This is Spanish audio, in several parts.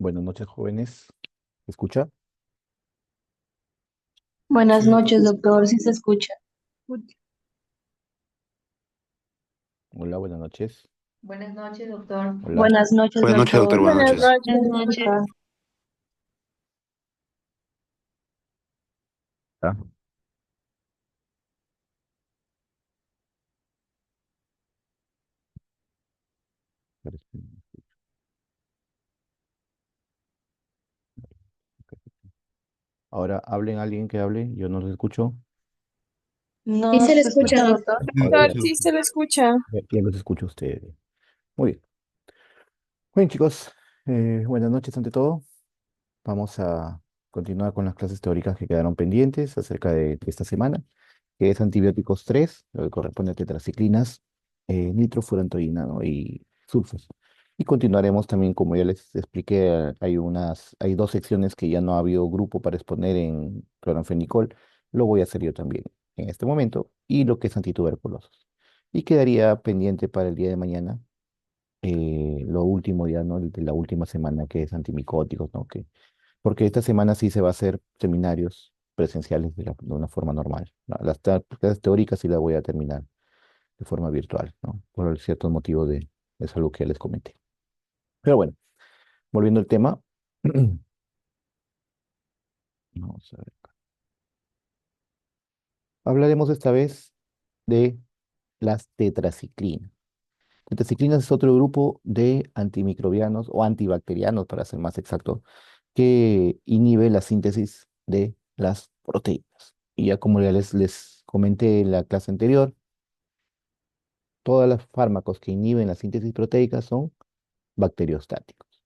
Buenas noches, jóvenes. ¿Me escucha? Buenas Sí, noches, doctor, si se escucha. Hola, buenas noches. Buenas noches, doctor. Hola. Buenas noches, buenas noches, doctor. doctor. Buenas Buenas noches. noches, Buenas doctor. noches. Ah, parece que no me escucha. Ahora hablen alguien que hable. Yo no los escucho. Sí No se le se escucha, escucha, doctor. doctor. Ahora Doctor, ya, sí se lo escucha. ya los escucho a ustedes. Muy bien. Muy bien, chicos. Buenas noches ante todo. Vamos a continuar con las clases teóricas que quedaron pendientes acerca de esta semana, que es antibióticos 3, lo que corresponde a tetraciclinas, nitrofurantoína, ¿no? Y sulfos. Y continuaremos también, como ya les expliqué, hay dos secciones que ya no ha habido grupo para exponer en cloranfenicol. Lo voy a hacer yo también en este momento, y lo que es antituberculosis. Y quedaría pendiente para el día de mañana, lo último ya, ¿no? De la última semana, que es antimicóticos, ¿no? Porque esta semana sí se va a hacer seminarios presenciales de una forma normal, ¿no? Clases teóricas sí las voy a terminar de forma virtual, ¿no? Por ciertos motivos de salud que ya les comenté. Pero bueno, volviendo al tema, vamos a ver. Hablaremos esta vez de las tetraciclinas. Tetraciclinas es otro grupo de antimicrobianos o antibacterianos, para ser más exacto, que inhibe la síntesis de las proteínas. Y ya como ya les comenté en la clase anterior, todos los fármacos que inhiben la síntesis proteica son bacteriostáticos,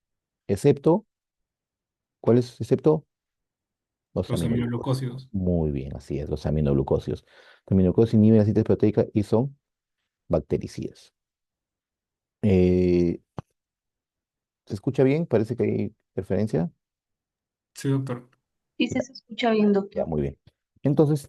excepto, ¿cuáles? Excepto los Los aminoglucósidos. aminoglucósidos. Muy bien, así es, los aminoglucósidos. Los aminoglucósidos inhiben la síntesis proteica y son bactericidas. Eh, ¿Se escucha bien? Parece que hay interferencia. Sí, doctor. Sí se escucha bien, Ya, doctor. muy bien. Entonces,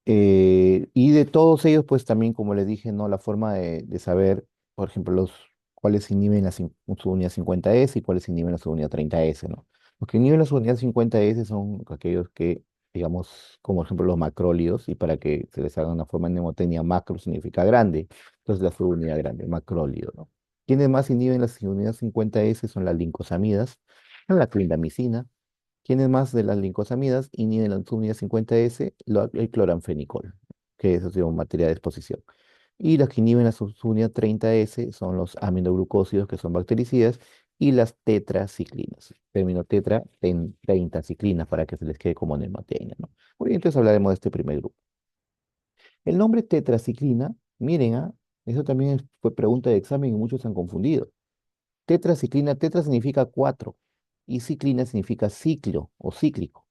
y de todos ellos, pues también, como les dije, ¿no? La forma de saber, por ejemplo, cuáles inhiben la subunidad 50S y cuáles inhiben la subunidad 30S, ¿no? Los que inhiben la subunidad 50S son aquellos que, digamos, como por ejemplo los macrólidos, y para que se les haga una forma de mnemotecnia, macro significa grande, entonces la subunidad grande, macrólido, ¿no? ¿Quiénes más inhiben la subunidad 50S? Son las lincosamidas, la clindamicina. ¿Quiénes más de las lincosamidas inhiben la subunidad 50S? El cloranfenicol, que es así, un material de exposición. Y las que inhiben la subunidad 30S son los aminoglucósidos, que son bactericidas, y las tetraciclinas. Término tetra, 30 ciclinas, para que se les quede como mnemotecnia, ¿no? Muy bien, entonces hablaremos de este primer grupo. El nombre tetraciclina, miren, eso también fue pregunta de examen y muchos se han confundido. Tetraciclina, tetra significa cuatro y ciclina significa ciclo o cíclico.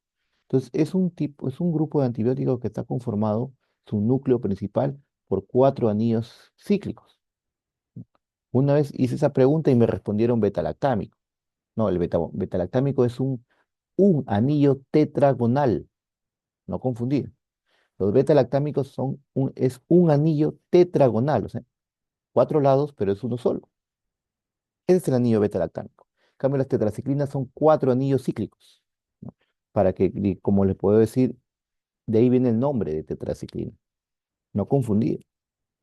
Entonces, es un grupo de antibióticos que está conformado, su núcleo principal, por cuatro anillos cíclicos. Una vez hice esa pregunta y me respondieron betalactámico. No, el betalactámico es un anillo tetragonal, no confundir. Los betalactámicos es un anillo tetragonal, o sea, cuatro lados, pero es uno solo. Ese es el anillo beta-lactámico. En cambio, las tetraciclinas son cuatro anillos cíclicos, ¿no? Para que, como les puedo decir, de ahí viene el nombre de tetraciclina. No confundir.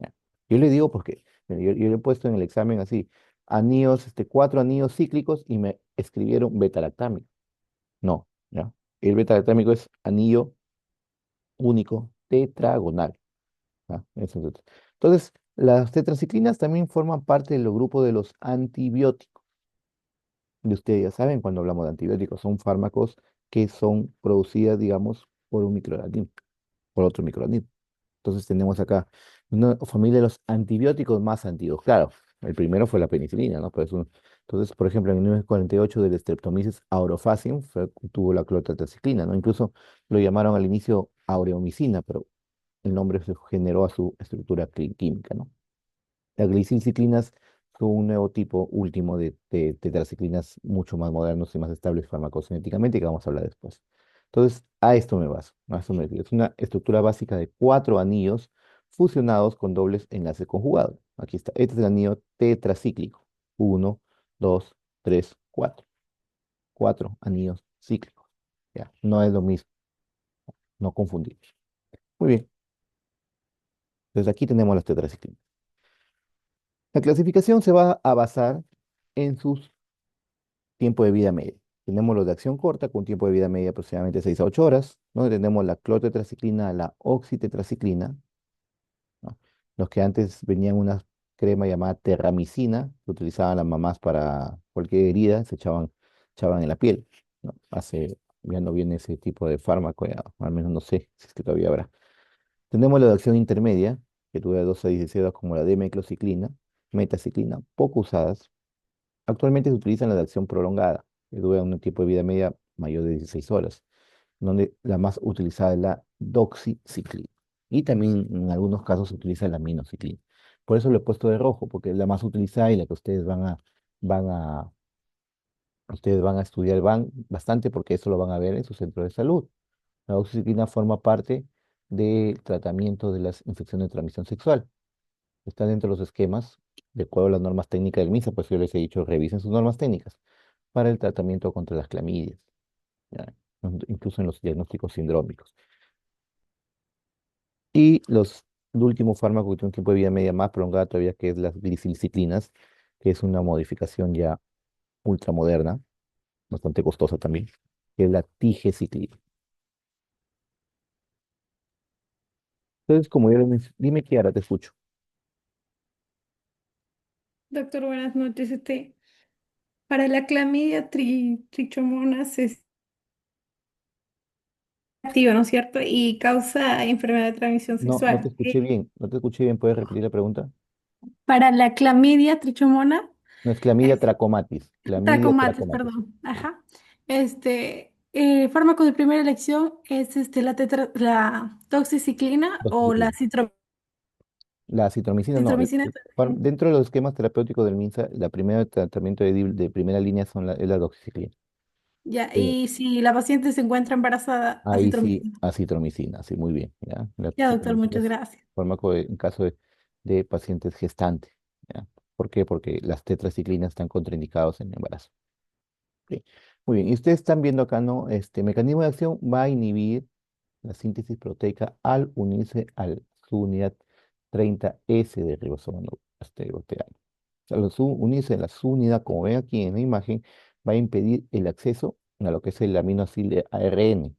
¿Ya? Yo le digo porque yo le he puesto en el examen así, anillos, cuatro anillos cíclicos y me escribieron beta-lactámico. No, ¿ya? El beta-lactámico es anillo único tetragonal. ¿Ya? Entonces, las tetraciclinas también forman parte del grupo de los antibióticos. Y ustedes ya saben, cuando hablamos de antibióticos, son fármacos que son producidas, digamos, por un microorganismo, por otro microorganismo. Entonces tenemos acá una familia de los antibióticos más antiguos. Claro, el primero fue la penicilina, ¿no? Entonces, por ejemplo, en 1948 del Streptomyces aureofacium tuvo la clotetraciclina, ¿no? Incluso lo llamaron al inicio aureomicina, pero el nombre se generó a su estructura química, ¿no? Las glicilciclinas son un nuevo tipo último de tetraciclinas mucho más modernos y más estables farmacocinéticamente, que vamos a hablar después. Entonces, a esto me baso, a esto me refiero. Es una estructura básica de cuatro anillos fusionados con dobles enlaces conjugados. Aquí está. Este es el anillo tetracíclico. Uno, dos, tres, cuatro. 4 anillos cíclicos. Ya, no es lo mismo, no confundir. Muy bien, entonces aquí tenemos las tetraciclinas. La clasificación se va a basar en su tiempo de vida media. Tenemos los de acción corta con tiempo de vida media aproximadamente 6 a 8 horas, donde tenemos la clotetraciclina, la oxitetraciclina, ¿no? Los que antes venían una crema llamada terramicina, que utilizaban las mamás para cualquier herida, echaban en la piel, ¿no? Ya no viene ese tipo de fármaco, ya, al menos no sé si es que todavía habrá. Tenemos la de acción intermedia, que dura 12 a 16 horas, como la demeclociclina, metaciclina, poco usadas. Actualmente se utilizan la de acción prolongada, que dura un tiempo de vida media mayor de 16 horas, donde la más utilizada es la doxiciclina. Y también en algunos casos se utiliza la minociclina. Por eso lo he puesto de rojo, porque es la más utilizada y la que van a, ustedes van a estudiar bastante, porque eso lo van a ver en su centro de salud. La doxiciclina forma parte del tratamiento de las infecciones de transmisión sexual. Está dentro de los esquemas, de acuerdo a las normas técnicas del MINSA, pues yo les he dicho, revisen sus normas técnicas para el tratamiento contra las clamidias, ¿ya? Incluso en los diagnósticos sindrómicos. Y el último fármaco que tiene un tiempo de vida media más prolongada todavía, que es las glicilciclinas, que es una modificación ya ultramoderna, bastante costosa también, que es la tigeciclina. Entonces, como yo les dime, Kiara, te escucho. Doctor, buenas noches. Para la clamidia trichomonas es activa, ¿no es cierto? Y causa enfermedad de transmisión No, no te sexual. escuché bien, no te escuché bien, ¿puedes repetir la pregunta? Para la clamidia trichomona, No es clamidia es trachomatis, clamidia tracomatis, trachomatis. perdón. Ajá. Fármaco de primera elección es la toxiciclina o la Doxiciclina. La acitromicina no. citromicina. Dentro de los esquemas terapéuticos del MINSA, la primera tratamiento de primera línea es la doxiciclina. Ya, Eh, y si la paciente se encuentra embarazada, Ahí sí, acitromicina. acitromicina, sí, muy bien. ¿Ya? La Ya, doctor, acitromicina muchas es gracias. fármaco en caso de pacientes gestantes. ¿Ya? ¿Por qué? Porque las tetraciclinas están contraindicados en el embarazo. Ok. Muy bien, y ustedes están viendo acá, ¿no? Este mecanismo de acción va a inhibir la síntesis proteica al unirse a su unidad 30S de ribosoma no bacteriano. O sea, unirse a la subunidad, como ven aquí en la imagen, va a impedir el acceso a lo que es el aminoácido ARN,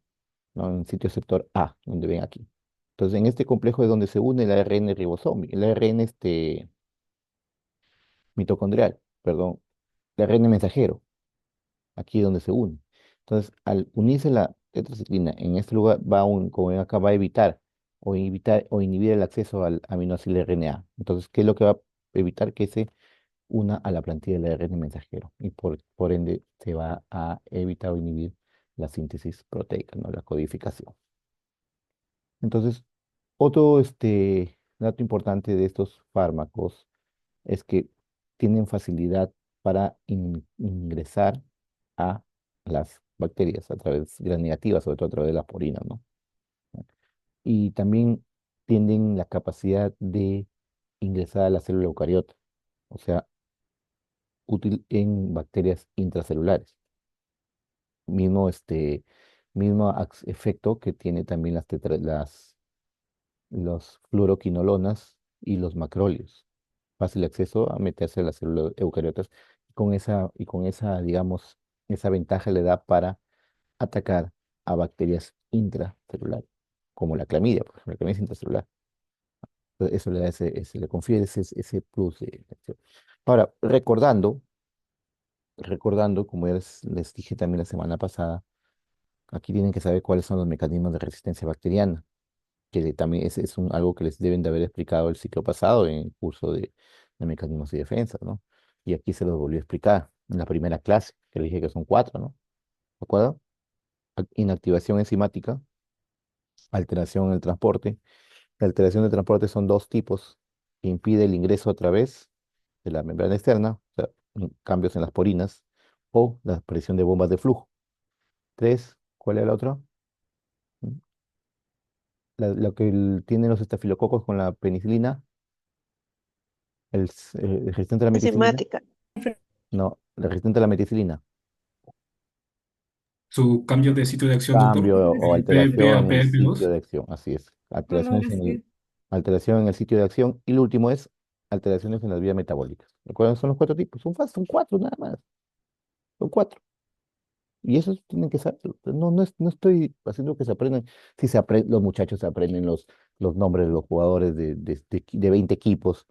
¿no? En el sitio receptor A, donde ven aquí. Entonces, en este complejo es donde se une el ARN ribosómico, el ARN mitocondrial, perdón, el ARN mensajero, aquí es donde se une. Entonces, al unirse la tetraciclina en este lugar, como ven acá, va a evitar o inhibir el acceso al aminoácido RNA. Entonces, ¿qué es lo que va a evitar? Que se una a la plantilla del ARN mensajero y por ende se va a evitar o inhibir la síntesis proteica, ¿no? La codificación. Entonces, otro dato importante de estos fármacos es que tienen facilidad para ingresar a las bacterias a través gram negativas, sobre todo a través de la purina, ¿no? Y también tienen la capacidad de ingresar a la célula eucariota, o sea, útil en bacterias intracelulares. Mismo, efecto que tiene también los fluoroquinolonas y los macróleos. Fácil acceso a meterse a las células eucariotas y con esa, digamos, esa ventaja le da para atacar a bacterias intracelulares, como la clamidia, por ejemplo, la clamidia es intracelular. Entonces, eso le da le confiere ese plus de acción. Ahora, recordando, como ya les dije también la semana pasada, aquí tienen que saber cuáles son los mecanismos de resistencia bacteriana, que también es algo que les deben de haber explicado el ciclo pasado en el curso de mecanismos y defensas, ¿no? Y aquí se los volvió a explicar en la primera clase, que les dije que son cuatro, ¿no? ¿De acuerdo? Inactivación enzimática, alteración en el transporte. La alteración de transporte son dos tipos, que impide el ingreso a través de la membrana externa, o sea, cambios en las porinas, o la aparición de bombas de flujo. Tres, ¿cuál es la otra? Lo que tienen los estafilococos con la penicilina, el resistente a la meticilina. Enzimática. No, la resistente a la meticilina. su cambio de sitio de acción, doctor. Cambio o alteración en el sitio BAPF2. de acción, así es. Solo decir, Alteración en el sitio de acción. Y lo último es alteraciones en las vías metabólicas. ¿Recuerdan? Son los cuatro tipos. Son cuatro nada más. Son cuatro. Y esos tienen que saberlo. No estoy haciendo que se aprendan. Si los muchachos se aprenden los nombres de los jugadores de 20 equipos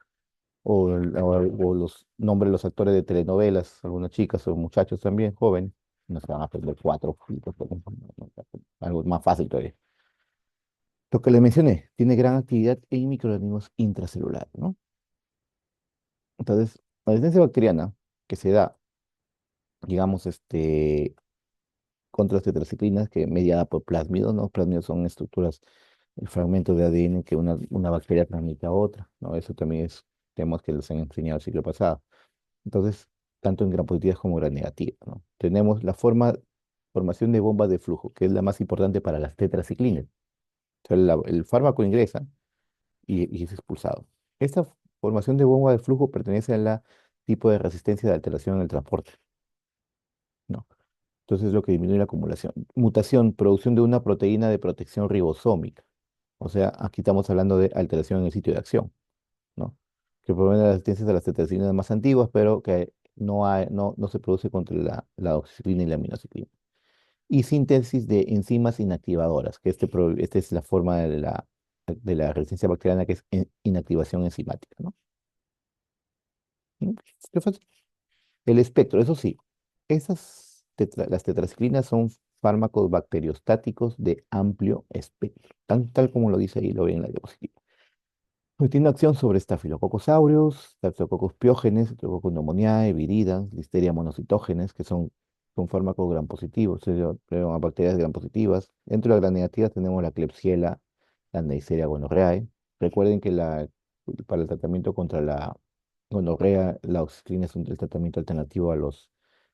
o los nombres de los actores de telenovelas, algunas chicas o muchachos también jóvenes, no se van a aprender cuatro, cinco, algo más fácil todavía. Lo que le mencioné, tiene gran actividad en microorganismos intracelulares, ¿no? Entonces, la resistencia bacteriana que se da, digamos, contra las tetraciclinas, que mediada por plásmidos, ¿no? Plásmidos son estructuras, fragmentos de ADN que una bacteria transmite a otra, ¿no? Eso también es temas que les han enseñado el ciclo pasado. Entonces, tanto en gram positivas como gram negativas, ¿no? Tenemos formación de bombas de flujo, que es la más importante para las tetraciclinas. O sea, el fármaco ingresa y es expulsado. Esta formación de bomba de flujo pertenece a la tipo de resistencia de alteración en el transporte, ¿no? Entonces es lo que disminuye la acumulación. Mutación, producción de una proteína de protección ribosómica. O sea, aquí estamos hablando de alteración en el sitio de acción, ¿no? Que proviene de las resistencias a las tetraciclinas más antiguas, pero que no se produce contra la oxicilina y la aminociclina. Y síntesis de enzimas inactivadoras, que esta es la forma de la resistencia bacteriana, que es inactivación enzimática, ¿no? ¿Mm? Qué fácil. El espectro, eso sí, las tetraciclinas son fármacos bacteriostáticos de amplio espectro, tal como lo dice ahí, lo ven en la diapositiva. Pues tiene acción sobre estafilococos aureus, Staphylococcus piógenes, Streptococcus pneumoniae, viridas, Listeria monocitógenes, que son fármacos gram positivos, son bacterias gram positivas. Dentro de las gram negativas tenemos la Klebsiella, la Neisseria gonorrhoeae. Recuerden que para el tratamiento contra la gonorrea, la oxicilina es el tratamiento alternativo a los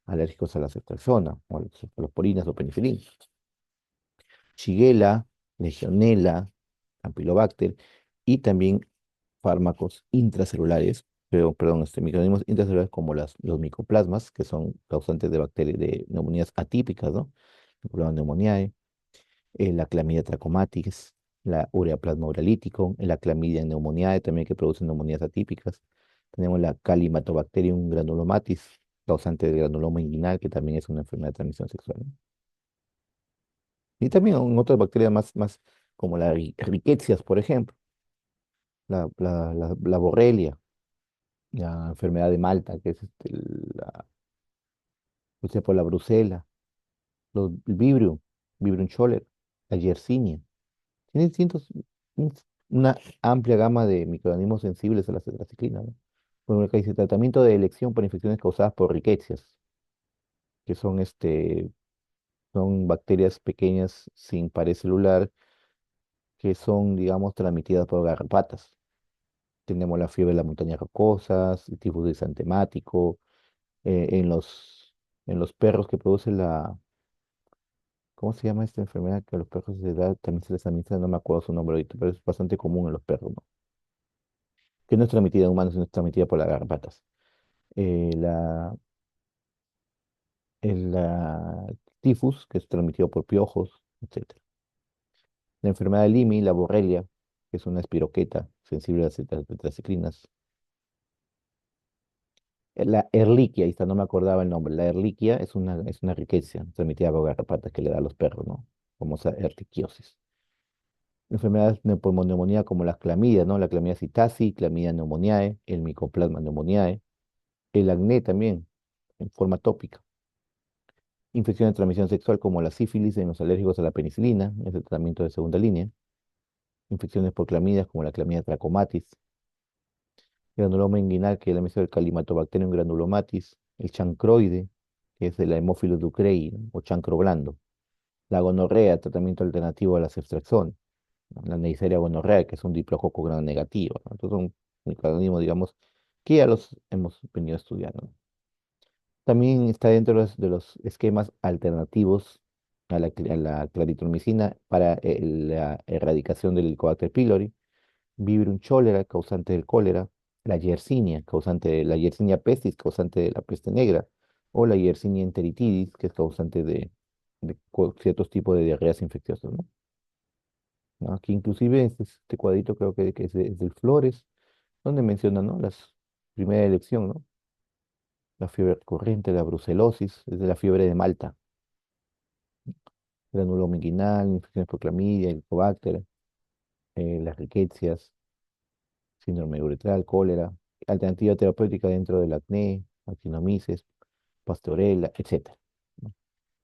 alérgicos a la ceftriaxona, o a las cefalosporinas o penicilina. Shigella, Legionella, Campylobacter y también fármacos intracelulares, perdón, microorganismos intracelulares como los micoplasmas, que son causantes de bacterias de neumonías atípicas, ¿no? Mycoplasma pneumoniae, la Clamidia trachomatis, la Ureaplasma uralítico, la Clamidia pneumoniae también que producen neumonías atípicas. Tenemos la Calimbatobacterium granulomatis, causante del granuloma inguinal, que también es una enfermedad de transmisión sexual, ¿no? Y también en otras bacterias más como la Rickettsia, por ejemplo, la Borrelia, la enfermedad de Malta, que es por la brucela, el Vibrio Scholler, la Yersinia. Tiene un- una amplia gama de microorganismos sensibles a la tetraciclina, ¿no? Por ejemplo, acá dice tratamiento de elección por infecciones causadas por riquecias, que son bacterias pequeñas sin pared celular que son, digamos, transmitidas por garrapatas. Tenemos la fiebre de las montañas rocosas, el tifus disantemático, en los perros que produce ¿cómo se llama esta enfermedad que a los perros de edad también se les administra? No me acuerdo su nombre ahorita, pero es bastante común en los perros, ¿no? Que no es transmitida en humanos, sino es transmitida por las garrapatas. Eh, la, la tifus, que es transmitido por piojos, etcétera. La enfermedad de Lyme, la borrelia, que es una espiroqueta sensible a las tetraciclinas. La Ehrlichia, ahí está, no me acordaba el nombre. La Ehrlichia es una riqueza transmitida por garrapatas que le da a los perros, ¿no? Como esa erliquiosis. Enfermedades de pulmoneumonía como las clamidia, ¿no? La clamidia psittacea, clamidia pneumoniae, el micoplasma pneumoniae, el acné también, en forma tópica. Infecciones de transmisión sexual como la sífilis en los alérgicos a la penicilina, es el tratamiento de segunda línea. Infecciones por clamidias como la clamidia trachomatis, granuloma inguinal, que es la meso del Calimbatobacterium granulomatis, el chancroide, que es el Haemophilus ducreyi, ¿no? O chancro blando. La gonorrea, tratamiento alternativo a la ceftriaxona, ¿no? La Neisseria gonorrea, que es un diplococo gram negativo, ¿no? Estos son microorganismos, digamos, que ya los hemos venido estudiando, ¿no? También está dentro de los esquemas alternativos a la claritromicina para la erradicación del Helicobacter pylori, Vibrio cholera, causante del cólera, la Yersinia pestis, causante de la peste negra, o la Yersinia enteritidis, que es causante de de ciertos tipos de diarreas infecciosas, ¿no? ¿No? Aquí inclusive este cuadrito creo que es del Flores, donde menciona, ¿no? Las primera elección, ¿no? La fiebre recurrente, la brucelosis, es de la fiebre de Malta, gránulo inguinal, infecciones por clamidia, helicobacter, las riquecias, síndrome uretral, cólera, alternativa terapéutica dentro del acné, actinomyces, pastorela, etcétera, ¿no?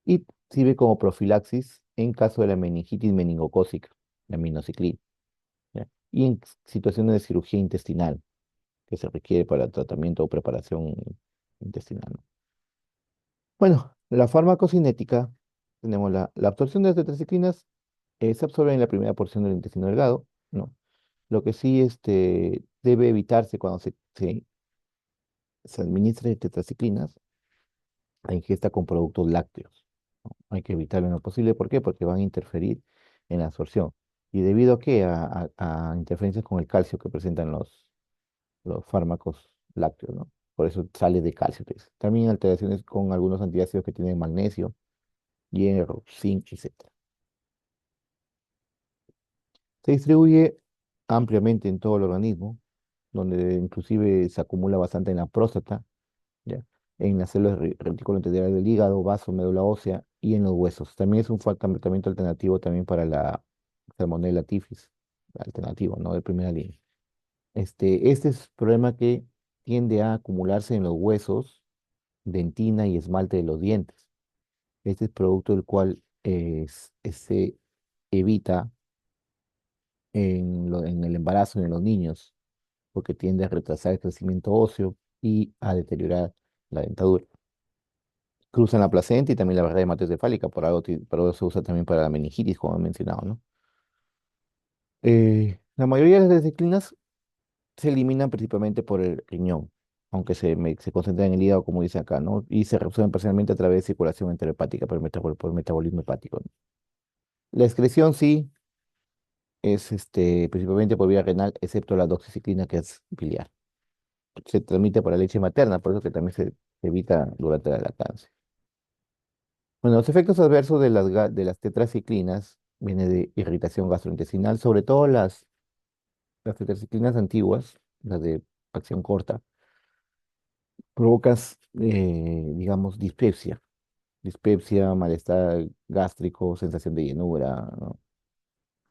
Y sirve como profilaxis en caso de la meningitis meningocócica, la minociclina, ¿ya? Y en situaciones de cirugía intestinal que se requiere para tratamiento o preparación intestinal, ¿no? Bueno, la farmacocinética, tenemos la absorción de las tetraciclinas, se absorbe en la primera porción del intestino delgado, ¿no? Lo que sí debe evitarse cuando se administra tetraciclinas, la ingesta con productos lácteos, ¿no? Hay que evitarlo en lo posible. ¿Por qué? Porque van a interferir en la absorción. ¿Y debido a qué? A interferencias con el calcio que presentan los fármacos lácteos, ¿no? Por eso sale de calcio, pues. También alteraciones con algunos antiácidos que tienen magnesio, hierro, zinc, etcétera. Se distribuye ampliamente en todo el organismo, donde inclusive se acumula bastante en la próstata, ¿ya? En las células reticuloenterales del hígado, vaso, médula ósea y en los huesos. También es un tratamiento alternativo también para la Salmonella tifus, alternativo, ¿no? De primera línea. Este es un problema que tiende a acumularse en los huesos, dentina y esmalte de los dientes. Este es producto del cual se evita en el embarazo y en los niños, porque tiende a retrasar el crecimiento óseo y a deteriorar la dentadura. Cruzan la placenta y también la barrera hematocefálica, por algo se usa también para la meningitis, como he mencionado, ¿no? La mayoría de las disciplinas se eliminan principalmente por el riñón, aunque se concentran en el hígado, como dice acá, ¿no? Y se resuelven parcialmente a través de circulación enterohepática por metabolismo hepático, ¿no? La excreción sí es principalmente por vía renal, excepto la doxiciclina, que es biliar. Se transmite por la leche materna, por eso que también se evita durante la lactancia. Bueno, los efectos adversos de las tetraciclinas vienen de irritación gastrointestinal, sobre todo las tetraciclinas antiguas, las de acción corta, provocas, digamos, dispepsia, malestar gástrico, sensación de llenura, ¿no?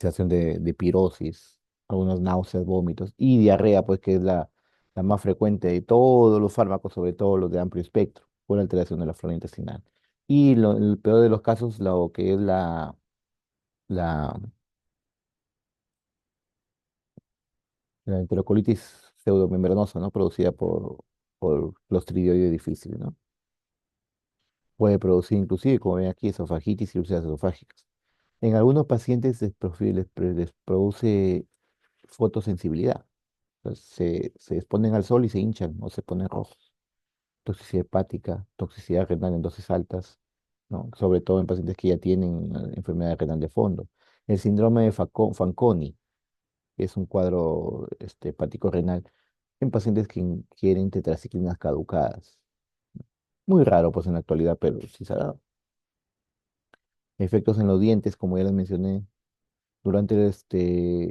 Sensación de pirosis, algunas náuseas, vómitos y diarrea, pues que es la más frecuente de todos los fármacos, sobre todo los de amplio espectro, por alteración de la flora intestinal. Y el peor de los casos, lo que es la, la enterocolitis pseudomembranosa, ¿no? Producida por Clostridioides difficile, ¿no? Puede producir inclusive, como ven aquí, esofagitis y úlceras esofágicas. En algunos pacientes les produce fotosensibilidad. Pues, se exponen al sol y se hinchan o se ponen rojos. Toxicidad hepática, toxicidad renal en dosis altas, ¿no? Sobre todo en pacientes que ya tienen enfermedad renal de fondo. El síndrome de Fanconi es un cuadro hepático renal en pacientes que ingieren tetraciclinas caducadas. Muy raro, pues, en la actualidad, pero sí se ha dado. Efectos en los dientes, como ya les mencioné, durante la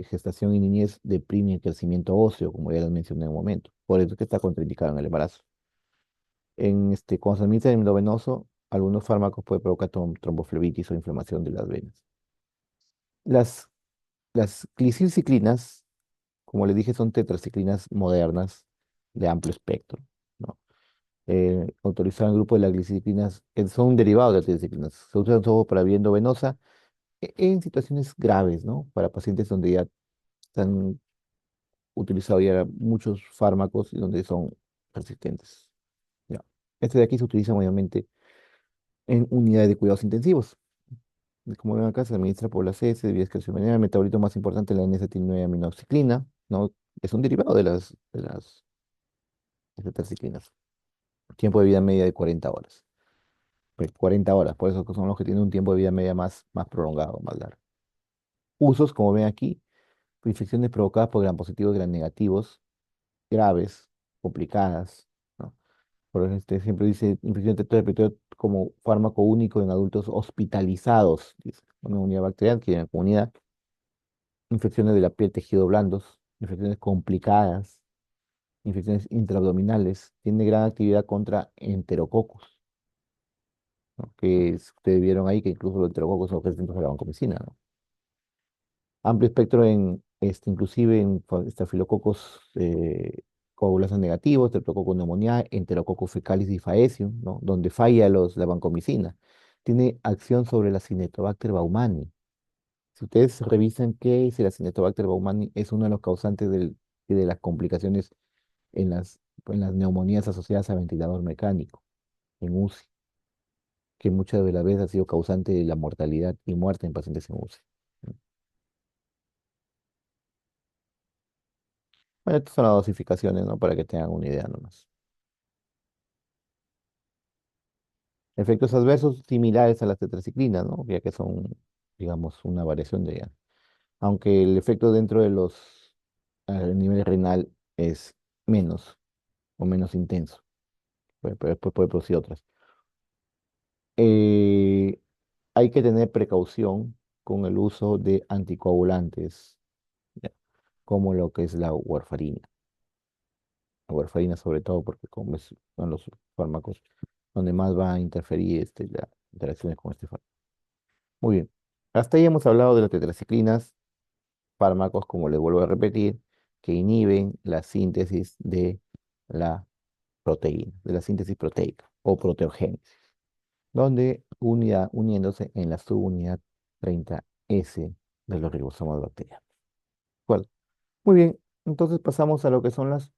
gestación y niñez deprime el crecimiento óseo, como ya les mencioné en un momento. Por eso es que está contraindicado en el embarazo. Cuando se administra en endovenoso, algunos fármacos pueden provocar tromboflebitis o inflamación de las venas. Las, las glicilciclinas, como les dije, son tetraciclinas modernas de amplio espectro, ¿no? Autorizaron el grupo de las glicilciclinas, que son un derivado de las tetraciclinas. Se usan solo para vía endovenosa en situaciones graves, ¿no? Para pacientes donde ya están utilizados ya muchos fármacos y donde son resistentes. Ya. Este de aquí se utiliza mayormente en unidades de cuidados intensivos. Y como ven acá, se administra por las heces, vías calcio-venena. El metabolito más importante es la N-acetilinoaminoxiclina, ¿no? Es un derivado de las tetraciclinas. Tiempo de vida media de 40 horas. Pues 40 horas, por eso son los que tienen un tiempo de vida media más prolongado, más largo. Usos, como ven aquí, infecciones provocadas por gram positivos, gram negativos, graves, complicadas, ¿no? Por ejemplo, siempre dice infección de tetra como fármaco único en adultos hospitalizados. Dice, una unidad bacteriana que en la comunidad, infecciones de la piel, tejido blandos, infecciones complicadas, infecciones intraabdominales. Tiene gran actividad contra enterococos, ¿no? Ustedes vieron ahí que incluso los enterococos son resistentes a la vancomicina, ¿no? Amplio espectro inclusive en estafilococos coagulases negativos, Streptococcus pneumoniae, Enterococcus fecalis y Faecium, ¿no? Donde falla la vancomicina. Tiene acción sobre la Cinetobacter baumannii. Si ustedes revisan qué es la Cinetobacter baumannii, es uno de los causantes de las complicaciones en las neumonías asociadas a ventilador mecánico, en UCI, que muchas de las veces ha sido causante de la mortalidad y muerte en pacientes en UCI. Bueno, estas son las dosificaciones, ¿no? Para que tengan una idea nomás. Efectos adversos similares a las tetraciclinas, ¿no? Ya que son, digamos, una variación de ella. Aunque el efecto dentro de a nivel renal es menos o menos intenso, pero después puede producir otras. Eh, Hay que tener precaución con el uso de anticoagulantes, ¿ya? Como lo que es la warfarina. La warfarina sobre todo porque como son los fármacos donde más va a interferir las interacciones con este fármaco. Muy bien. Hasta ahí hemos hablado de las tetraciclinas, fármacos, como les vuelvo a repetir, que inhiben la síntesis de la proteína, de la síntesis proteica o proteogénesis, donde uniéndose en la subunidad 30S de los ribosomas bacterianos. Bueno, muy bien, entonces pasamos a lo que son las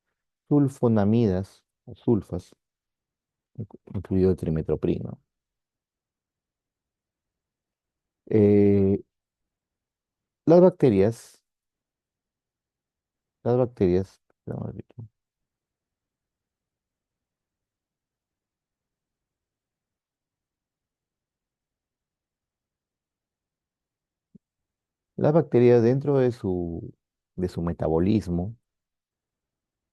sulfonamidas o sulfas, incluido el trimethoprim, ¿no? Eh, las bacterias, las bacterias, perdón, repito. Las bacterias dentro de su metabolismo,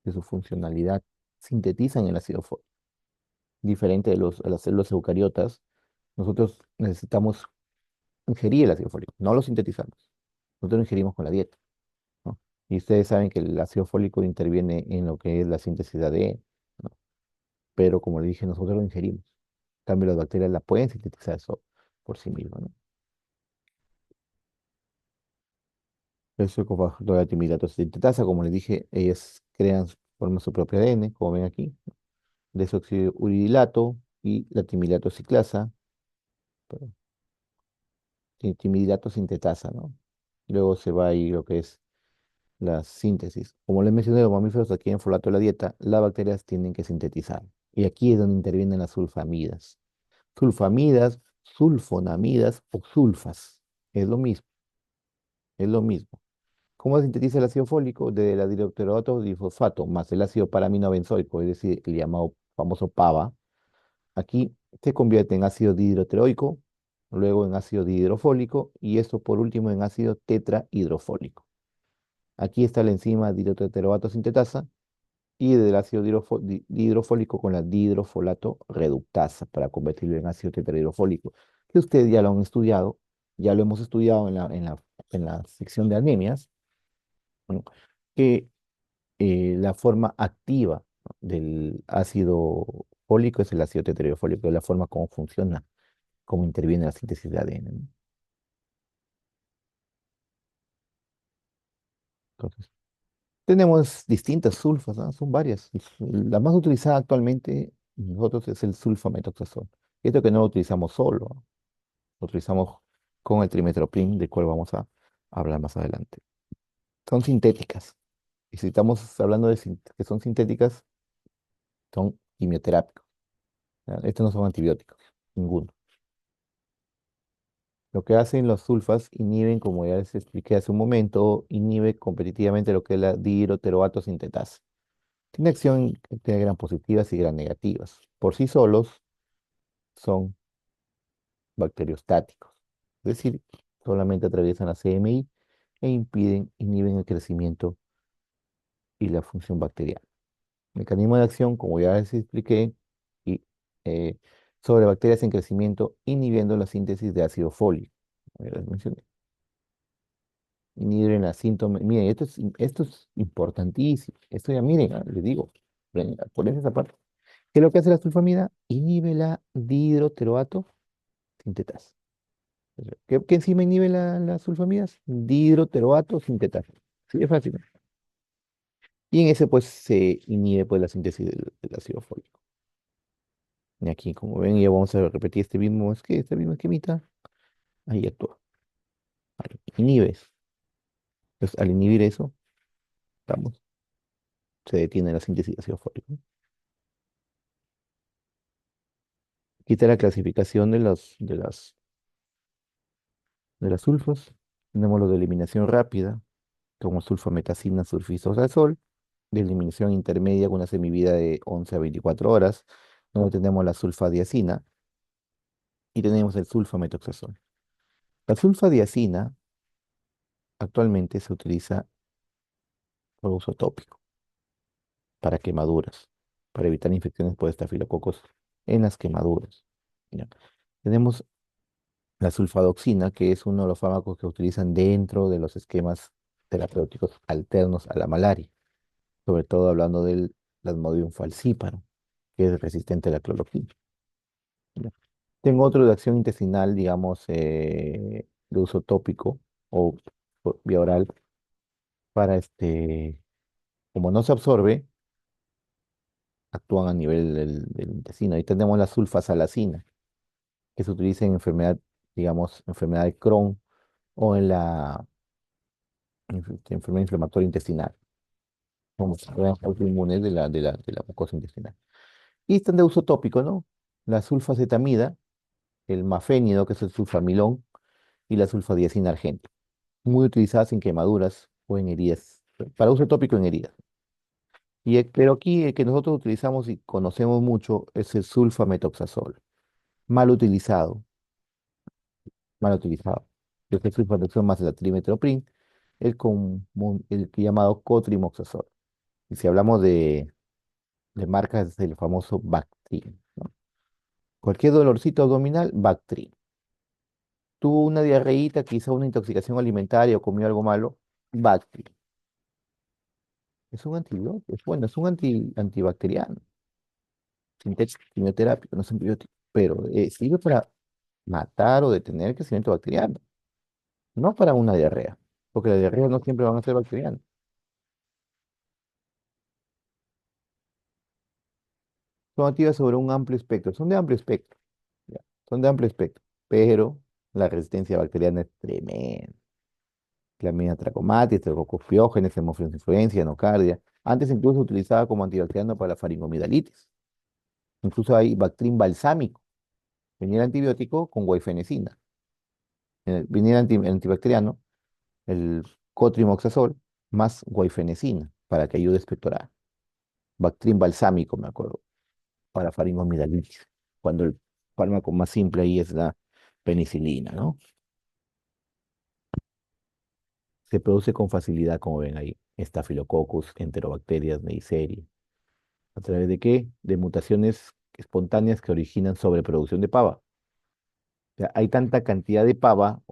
de su funcionalidad, sintetizan el ácido fólico. Diferente a las células eucariotas, nosotros necesitamos ingerir el ácido fólico, no lo sintetizamos. Nosotros lo ingerimos con la dieta, ¿no? Y ustedes saben que el ácido fólico interviene en lo que es la síntesis de ADN, ¿no? Pero como le dije, nosotros lo ingerimos. En cambio, las bacterias la pueden sintetizar eso por sí mismas, ¿no? Eso con factor de timidato sintetasa, como les dije, ellas forman su propio ADN, como ven aquí, desoxiurililato y la timidato ciclasa, perdón, timidato sintetasa, ¿no? Luego se va ahí lo que es la síntesis. Como les mencioné, los mamíferos aquí en folato de la dieta, las bacterias tienen que sintetizar. Y aquí es donde intervienen las sulfamidas. Sulfamidas, sulfonamidas o sulfas. Es lo mismo, es lo mismo. ¿Cómo se sintetiza el ácido fólico? De la direoterato difosfato más el ácido paraminobenzoico, es decir, el llamado famoso PABA. Aquí se convierte en ácido dihidroteroico, luego en ácido dihidrofólico y esto por último en ácido tetrahidrofólico. Aquí está la enzima dihidroteroato sintetasa y del ácido dihidrofólico con la dihidrofolato reductasa para convertirlo en ácido tetrahidrofólico, que ustedes ya lo han estudiado, ya lo hemos estudiado en la sección de anemias, ¿no? Que la forma activa, ¿no? Del ácido fólico es el ácido tetrahidrofólico, es la forma como funciona, cómo interviene la síntesis de ADN, ¿no? Entonces, tenemos distintas sulfas, ¿no? Son varias. La más utilizada actualmente nosotros es el sulfametoxazol. Esto que no lo utilizamos solo, ¿no? Lo utilizamos con el trimethoprim, del cual vamos a hablar más adelante. Son sintéticas. Y si estamos hablando de que son sintéticas, son quimioterápicos, ¿ya? Estos no son antibióticos, ninguno. Lo que hacen los sulfas inhiben, como ya les expliqué hace un momento, inhibe competitivamente lo que es la dihidroteroato sintetasa. Tiene acción, tiene gran positivas y gran negativas. Por sí solos son bacteriostáticos, es decir, solamente atraviesan la CMI e inhiben el crecimiento y la función bacteriana. Mecanismo de acción, como ya les expliqué, y, eh, sobre bacterias en crecimiento, inhibiendo la síntesis de ácido fólico. Les mencioné. Inhiben la síntoma. Miren, esto es importantísimo. Esto ya, miren, les digo, por esa parte. ¿Qué es lo que hace la sulfamida? Inhibe la dihidroteroato sintetasa. ¿Qué enzima inhibe las sulfamidas? Dihidroteroato sintetasa. Sí, es fácil. Y en ese pues se inhibe pues la síntesis del ácido fólico. Y aquí, como ven, ya vamos a repetir este mismo esquemita. Ahí actúa. Ahí, inhibes. Entonces, al inhibir eso, vamos, se detiene la síntesis de ácido fólico. Quita la clasificación de las sulfos. Tenemos lo de eliminación rápida, como sulfametacina, sulfisosazol, de eliminación intermedia con una semivida de 11 a 24 horas, donde tenemos la sulfadiazina y tenemos el sulfametoxazol. La sulfadiazina actualmente se utiliza por uso tópico, para quemaduras, para evitar infecciones por estafilococos en las quemaduras. ¿Ya? Tenemos la sulfadoxina, que es uno de los fármacos que utilizan dentro de los esquemas terapéuticos alternos a la malaria, sobre todo hablando del Plasmodium falciparum, que es resistente a la cloroquina. ¿Ya? Tengo otro de acción intestinal, digamos, de uso tópico o por vía oral, para como no se absorbe, actúan a nivel del intestino. Ahí tenemos la sulfasalacina, que se utiliza en enfermedad, digamos, enfermedad de Crohn o en la enfermedad inflamatoria intestinal, como enfermedades autoinmunes de la mucosa intestinal. Y están de uso tópico, ¿no? La sulfacetamida, el mafénido, que es el sulfamilón, y la sulfadiazina argente, muy utilizadas en quemaduras o en heridas, para uso tópico en heridas. Pero aquí el que nosotros utilizamos y conocemos mucho es el sulfametoxazol, mal utilizado, mal utilizado. El que es sulfametoxazol más la trimetoprim, el que llamado cotrimoxazol. Y si hablamos de marcas del famoso Bactrim, ¿no? Cualquier dolorcito abdominal, Bactrim. Tuvo una diarreíta, quizá una intoxicación alimentaria o comió algo malo, Bactrim. Es un antibiótico, bueno, es un antibacteriano, sintético, quimioterápico, no es antibiótico, pero sirve para matar o detener el crecimiento bacteriano, no para una diarrea, porque las diarreas no siempre van a ser bacterianas. Son activas sobre un amplio espectro, son de amplio espectro, ya, son de amplio espectro, pero la resistencia bacteriana es tremenda. Clamida trachomatis, Staphylococcus pyogenes, Haemophilus influenza, nocardia. Antes incluso se utilizaba como antibacteriano para la faringomidalitis. Incluso hay Bactrim balsámico. Venía el antibiótico con guaifenesina. Venía el antibacteriano, el cotrimoxazol, más guaifenesina, para que ayude a expectorar. Bactrim balsámico, me acuerdo, para faringomidalitis. Cuando el fármaco más simple ahí es la penicilina, ¿no? Se produce con facilidad, como ven ahí, Staphylococcus, Enterobacterias, Neisseria. ¿A través de qué? De mutaciones espontáneas que originan sobreproducción de pava. O sea, hay tanta cantidad de pava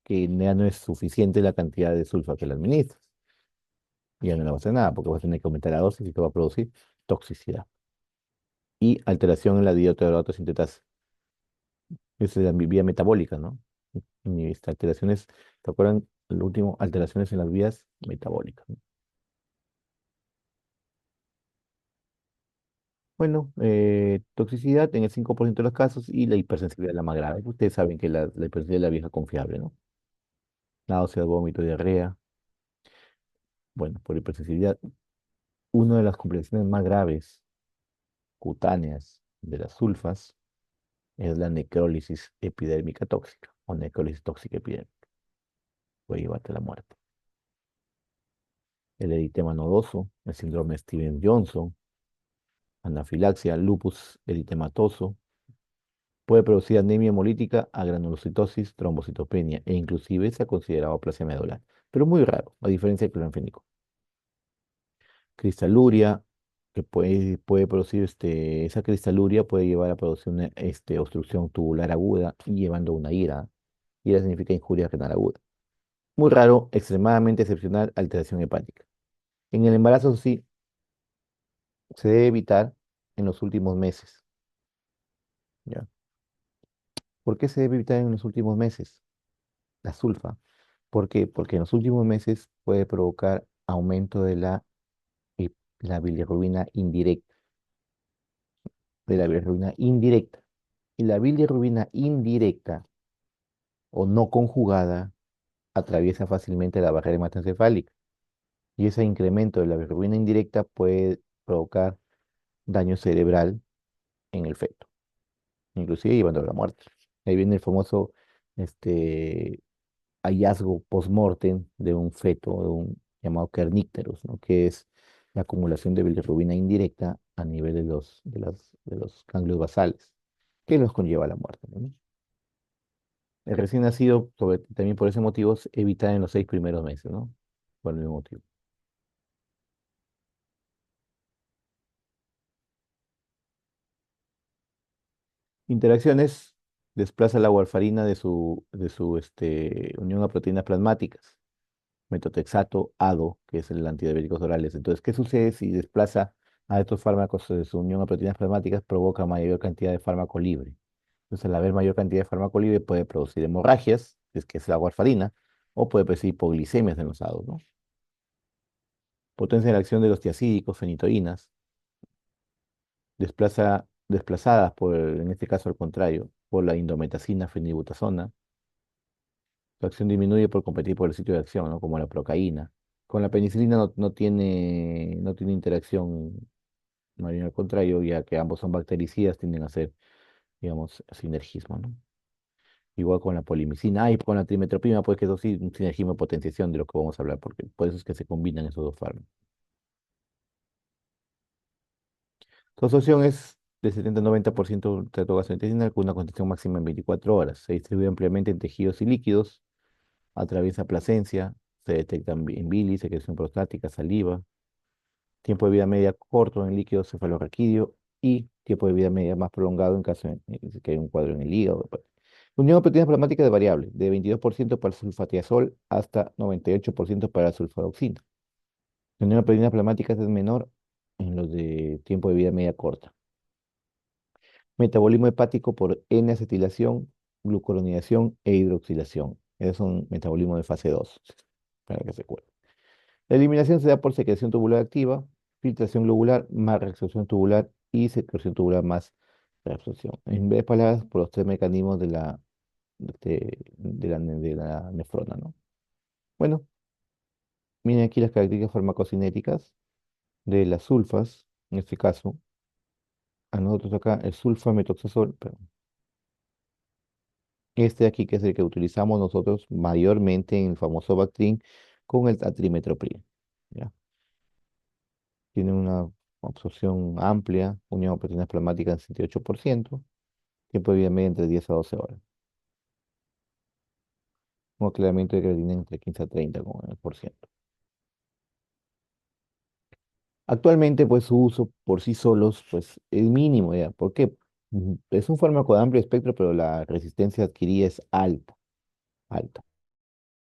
que ya no es suficiente la cantidad de sulfa que le administras. Y ya no le va a hacer nada porque vas a tener que aumentar la dosis y te va a producir toxicidad. Y alteración en la dihidroteroato sintetasa. Esa es la vía metabólica, ¿no? Y alteraciones, ¿te acuerdan? El último, alteraciones en las vías metabólicas, ¿no? Bueno, toxicidad en el 5% de los casos y la hipersensibilidad es la más grave. Ustedes saben que la hipersensibilidad es la vieja confiable, ¿no? Náuseas, vómito, diarrea. Bueno, por hipersensibilidad, una de las complicaciones más graves cutáneas de las sulfas es la necrólisis epidérmica tóxica o necrólisis tóxica epidérmica. Puede llevarte a la muerte. El eritema nodoso, el síndrome de Stevens-Johnson, anafilaxia, lupus eritematoso, puede producir anemia hemolítica, agranulocitosis, trombocitopenia e inclusive se ha considerado aplasia medular, pero muy raro, a diferencia del cloranfénico. Cristaluria, que puede producir esa cristaluria, puede llevar a producir una obstrucción tubular aguda y llevando una IRA. IRA significa injuria renal aguda. Muy raro, extremadamente excepcional, alteración hepática. En el embarazo sí se debe evitar en los últimos meses. ¿Ya? ¿Por qué se debe evitar en los últimos meses? La sulfa. ¿Por qué? Porque en los últimos meses puede provocar aumento de eh, la bilirrubina indirecta, de la bilirrubina indirecta. Y la bilirrubina indirecta o no conjugada atraviesa fácilmente la barrera hematoencefálica. Y ese incremento de la bilirrubina indirecta puede provocar daño cerebral en el feto, inclusive llevando a la muerte. Ahí viene el famoso este, hallazgo post-mortem de un feto, de un llamado kernícteros, ¿no? Que es la acumulación de bilirrubina indirecta a nivel de los ganglios basales, que los conlleva a la muerte, ¿no? El recién nacido, también por ese motivo, evitar en los 6 primeros meses, ¿no? Por el mismo motivo. Interacciones: desplaza la warfarina de su unión a proteínas plasmáticas. Metotrexato, ADO, que es el antidiabéticos orales. Entonces, ¿qué sucede si desplaza a estos fármacos de su unión a proteínas plasmáticas? Provoca mayor cantidad de fármaco libre. Entonces, al haber mayor cantidad de fármaco libre, puede producir hemorragias, que es la warfarina, o puede producir hipoglicemias en los ADO, ¿no? Potencia de la acción de los tiazídicos, fenitorinas, desplazadas en este caso al contrario, por la indometacina, fenibutasona. Su acción disminuye por competir por el sitio de acción, ¿no? Como la procaína. Con la penicilina no tiene interacción, más bien al contrario, ya que ambos son bactericidas, tienden a ser, digamos, sinergismo, ¿no? Igual con la polimicina. Y con la trimetopima, pues que eso sí, un sinergismo de potenciación de lo que vamos a hablar, porque por eso es que se combinan esos dos fármacos. Su absorción es de 70-90% trato gastrointestinal con una concentración máxima en 24 horas. Se distribuye ampliamente en tejidos y líquidos, atraviesa placencia, se detecta en bilis, secreción prostática, saliva. Tiempo de vida media corto en líquido cefalorraquídeo y tiempo de vida media más prolongado en caso de que hay un cuadro en el hígado. Unión de proteínas plasmáticas de variable, de 22% para el sulfatiazol hasta 98% para la sulfadoxina. La unión de proteínas plasmáticas es menor en los de tiempo de vida media corta. Metabolismo hepático por N-acetilación, glucuronidación e hidroxilación. Es un metabolismo de fase 2 para que se acuerde. La eliminación se da por secreción tubular activa, filtración globular más reabsorción tubular y secreción tubular más reabsorción. En vez de palabras, por los tres mecanismos de la nefrona, ¿no? Bueno, miren aquí las características farmacocinéticas de las sulfas, en este caso, a nosotros acá el sulfametoxazol, perdón, este aquí que es el que utilizamos nosotros mayormente en el famoso Bactrim con el atrimetoprim, ¿ya? Tiene una absorción amplia, unión a proteínas plasmáticas en 68%, tiempo de vida media entre 10 a 12 horas. Un aclaramiento de creatinina entre 15 a 30 como en el por ciento. Actualmente, pues su uso por sí solos, pues es mínimo ya. ¿Por qué? Es un fármaco de amplio espectro, pero la resistencia adquirida es alta, alta.